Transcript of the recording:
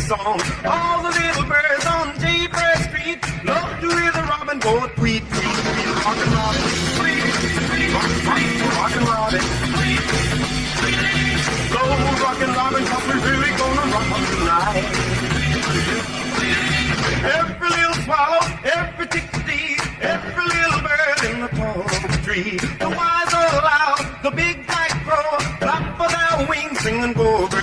song. All the little birds on Jaybird Street love to hear the robin go tweet, tweet, tweet. Rockin' Robin, tweet, tweet, rockin' Robin, tweet, tweet. Go rockin' Robin, 'cause we're really gonna rock 'em tonight. Every little swallow, every chickadee, every little bird in the tall oak tree. The wise old owl, the big black crow, clap for their wings, sing and go.